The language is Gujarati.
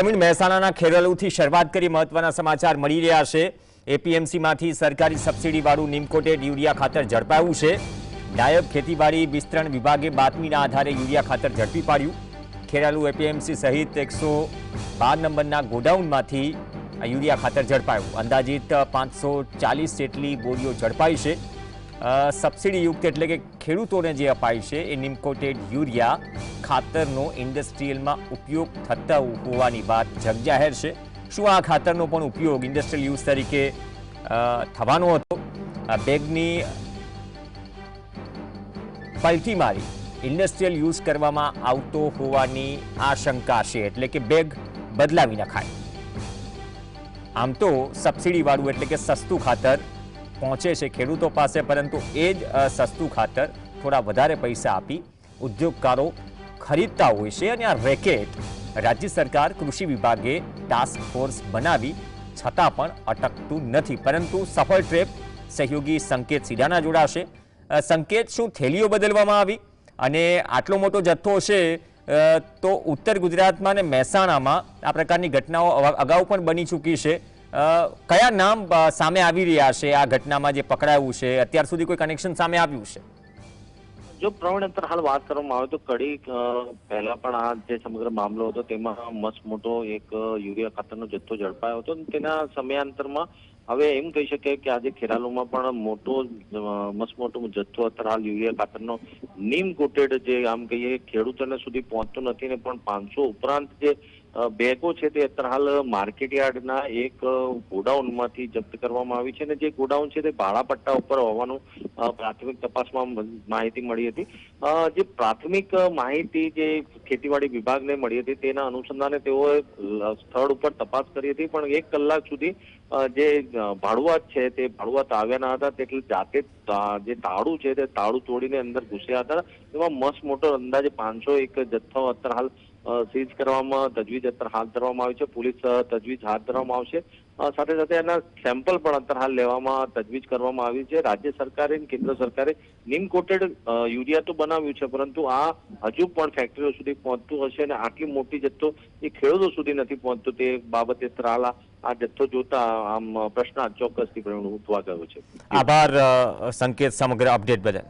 મહેસાણાના ખેરાલુથી શરૂઆત કરી મહત્વના સમાચાર મળી રહ્યા છે। એપીએમસીમાંથી સરકારી સબસિડીવાળું નિમકોટેડ યુરિયા ખાતર ઝડપાયું છે। નાયબ ખેતીવાડી વિસ્તરણ વિભાગે બાતમીના આધારે યુરિયા ખાતર ઝડપી પાડ્યું। ખેરાલુ એપીએમસી સહિત 112 નંબરના ગોડાઉનમાંથી આ યુરિયા ખાતર ઝડપાયું। અંદાજિત 540 જેટલી બોરીઓ ઝડપાઈ છે। સબસિડીયુક્ત એટલે કે ખેડૂતોને જે અપાય છે એ નિમકોટેડ યુરિયા ખાતરનો ઇન્ડસ્ટ્રીયલમાં ઉપયોગ થતા હોવાની વાત જગજાહેર છે। શું આ ખાતરનો પણ ઉપયોગ ઇન્ડસ્ટ્રીયલ યુઝ તરીકે થવાનો હતો? બેગની પલટી મારી ઇન્ડસ્ટ્રીયલ યુઝ કરવામાં આવતો હોવાની આશંકા છે, એટલે કે બેગ બદલાવી નખાય। આમ તો સબસિડીવાળું એટલે કે સસ્તું ખાતર પહોંચે છે ખેડૂતો પાસે, પરંતુ એ જ સસ્તું ખાતર થોડા વધારે પૈસા આપી ઉદ્યોગકારો ખરીદતા હોય છે અને આ રેકેટ રાજ્ય સરકાર કૃષિ વિભાગે ટાસ્ક ફોર્સ બનાવી છતાં પણ અટકતું નથી। પરંતુ સફળ ટ્રેપ સહયોગી સંકેત સીડાના જોડાશે। સંકેત, શું થેલીઓ બદલવામાં આવી? અને આટલો મોટો જથ્થો છે તો ઉત્તર ગુજરાતમાં અને મહેસાણામાં આ પ્રકારની ઘટનાઓ અગાઉ પણ બની ચૂકી છે। કયા નામ સામે આવી રહ્યા છે આ ઘટનામાં જે પકડાયું છે? અત્યાર સુધી કોઈ કનેક્શન સામે આવ્યું છે? જો પ્રવીણ, અત્યારે હાલ વાત કરવામાં આવે તો કડી પહેલા પણ આ જે સમગ્ર મામલો હતો તેમાં મસ્ત મોટો એક યુરિયા ખાતરનો જથ્થો ઝડપાયો હતો। તેના સમયાંતરમાં હવે એમ કહી શકાય કે આજે ખેરાલુમાં પણ મસ્ત મોટો જથ્થો અત્યારે હાલ યુરિયા ખાતરનો નીમ કોટેડ જે આમ કહીએ ખેડૂતોને સુધી પહોંચતો નથી ને પણ 500 ઉપરાંત જે બેગો છે તે અત્યારે હાલ માર્કેટ યાર્ડના એક ગોડાઉનમાંથી જપ્ત કરવામાં આવી છે અને જે ગોડાઉન છે તે ભાડાપટ્ટા ઉપર હોવાનું પ્રાથમિક તપાસમાં માહિતી મળી હતી। જે પ્રાથમિક માહિતી જે ખેતીવાડી વિભાગને મળી હતી તેના અનુસંધાને તેઓએ સ્થળ ઉપર તપાસ કરી હતી, પણ 1 કલાક સુધી જે ભાડુઆત છે તે ભાડુઆત આવ્યા ન હતા, એટલે જાતે જે તાળું છે તે તાળું તોડીને અંદર ઘૂસ્યા હતા। તેમાં મસ્ત મોટો અંદાજે 500 એક જથ્થો અત્યારે હાલ સીઝ કરવામાં તજવીજ અત્યારે હાથ ધરવામાં આવી છે। પોલીસ તજવીજ હાથ ધરવામાં આવશે, સાથે સાથે એના સેમ્પલ પણ અત્યારે હાલ લેવામાં તજવીજ કરવામાં આવી છે। રાજ્ય સરકારે કેન્દ્ર સરકારે નીમ કોટેડ યુરિયા તો બનાવ્યું છે, પરંતુ આ હજુ પણ ફેક્ટરીઓ સુધી પહોંચતું હશે અને આટલી મોટી જથ્થો એ ખેડૂતો સુધી નથી પહોંચતો તે બાબતે હાલ આ જથ્થો જોતા આમ પ્રશ્ન ચોક્કસથી ઉઠવા ગયો છે। આભાર સંકેત સમગ્ર અપડેટ બદલ।